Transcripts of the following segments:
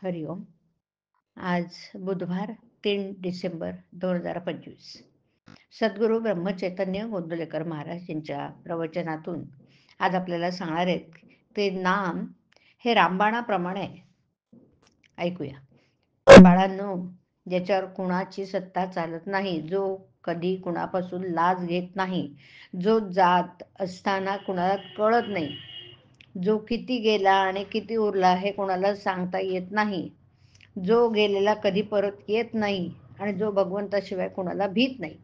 हरिओम. आज बुधवार 3 डिसेंबर 2025. सद्गुरू ब्रह्मचैतन्य गोंदवलेकर महाराज यांच्या प्रवचनातून आज आपल्याला सांगणार आहेत ते नाम हे रामबाणाप्रमाणे आहे. ऐकूया. बाळांनो, ज्याच्यावर कुणाची सत्ता चालत नाही, जो कधी कुणापासून लाज घेत नाही, जो जात असताना कुणाला कळत नाही, जो किती गेला आणि किती उरला हे कोणाला सांगता येत नाही, जो गेलेला कधी परत येत नाही आणि जो भगवंताशिवाय कोणाला भीत नाही,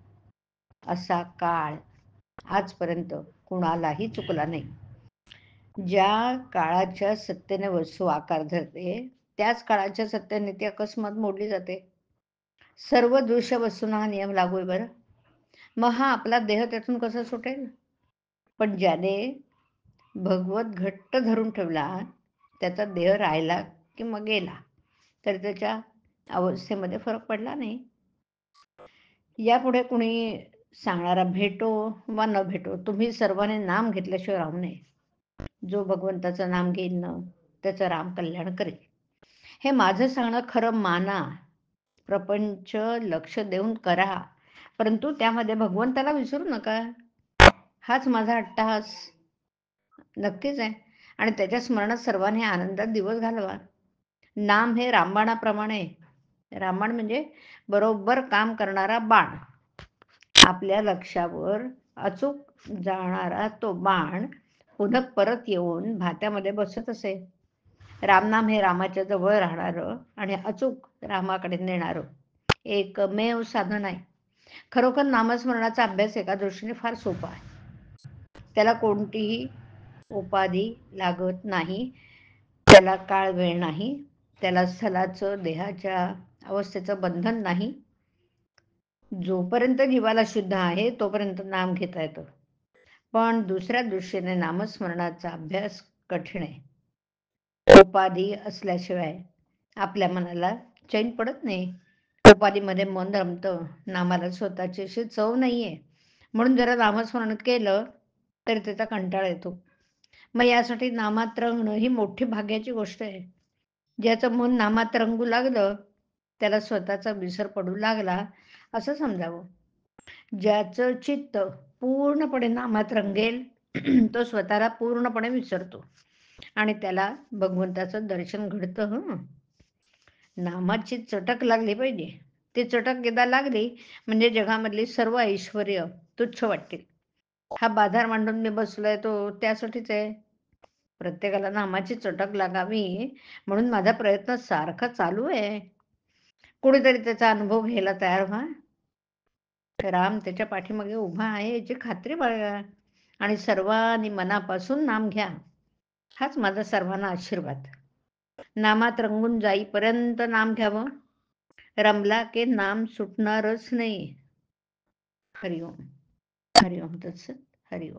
असा काळ आजपर्यंत कुणालाही चुकला नाही. ज्या काळाच्या सत्तेने वस्तू आकार धरते, त्याच काळाच्या सत्तेने ती अकस्मात मोडली जाते. सर्व दृश्य वस्तूंना हा नियम लागू आहे बरं. मग हा आपला देह त्यातून कसा सुटेल? पण ज्याने भगवत घट्ट धरून ठेवला, त्याचा देह राहिला की मग गेला तर त्याच्या अवस्थेमध्ये फरक पडला नाही. यापुढे कुणी सांगणारा भेटो वा न भेटो, तुम्ही सर्वांनी नाम घेतल्याशिवाय राहू नये. जो भगवंताचं नाम घेईल ना, त्याचं राम कल्याण करेल. हे माझं सांगणं खरं माना, प्रपंच लक्ष देऊन करा, परंतु त्यामध्ये भगवंताला विसरू नका. हाच माझा अट्टहास नक्कीच आहे आणि त्याच्या स्मरणात सर्वांनी आनंदात दिवस घालवा. नाम हे रामबाणाप्रमाणे. रामबाण म्हणजे बरोबर काम करणारा बाण. आपल्या लक्षावर अचूक जाणारा तो बाण पुन्हा परत येऊन भात्यामध्ये बसत असे. रामनाम हे रामाच्या जवळ राहणारं आणि अचूक रामाकडे नेणारं एकमेव साधन आहे. खरोखर नामस्मरणाचा अभ्यास एका दृष्टीने फार सोपा आहे. त्याला कोणतीही उपाधी लागत नाही, त्याला काळ वेळ नाही, त्याला स्थलाचं देहाच्या अवस्थेचं बंधन नाही. जोपर्यंत जीवाला शुद्ध आहे तोपर्यंत नाम घेता येतं. पण दुसऱ्या दृष्टीने नामस्मरणाचा अभ्यास कठीण आहे. उपाधी असल्याशिवाय आपल्या मनाला चैन पडत नाही. उपाधीमध्ये मन रमतं, नामाला स्वतःची अशी चव नाहीये. म्हणून जरा नामस्मरण केलं तरी त्याचा कंटाळा येतो. मग यासाठी नामात रंगणं ही मोठी भाग्याची गोष्ट आहे. ज्याचं मन नामात रंगू लागलं त्याला स्वतःचा विसर पडू लागला असं समजावं. ज्याचं चित्त पूर्णपणे नामात रंगेल तो स्वतःला पूर्णपणे विसरतो आणि त्याला भगवंताचं दर्शन घडतं. नामाची चटक लागली पाहिजे. ती चटक एकदा लागली म्हणजे जगामधली सर्व ऐश्वर्य तुच्छ वाटतील. हा बाजार मांडून मी बसलोय तो त्यासाठीच आहे. प्रत्येकाला नामाची चटक लागावी म्हणून माझा प्रयत्न सारखा चालू आहे. कुणीतरी त्याचा अनुभव घ्यायला तयार व्हा. राम त्याच्या पाठीमागे उभा आहे याची खात्री बाळगा आणि सर्वांनी मनापासून नाम घ्या. हाच माझा सर्वांना आशीर्वाद. नामात रंगून जाईपर्यंत नाम घ्यावं. रमला की नाम सुटणारच नाही. हरिओम. हरिओम तत्सत. हरिओम.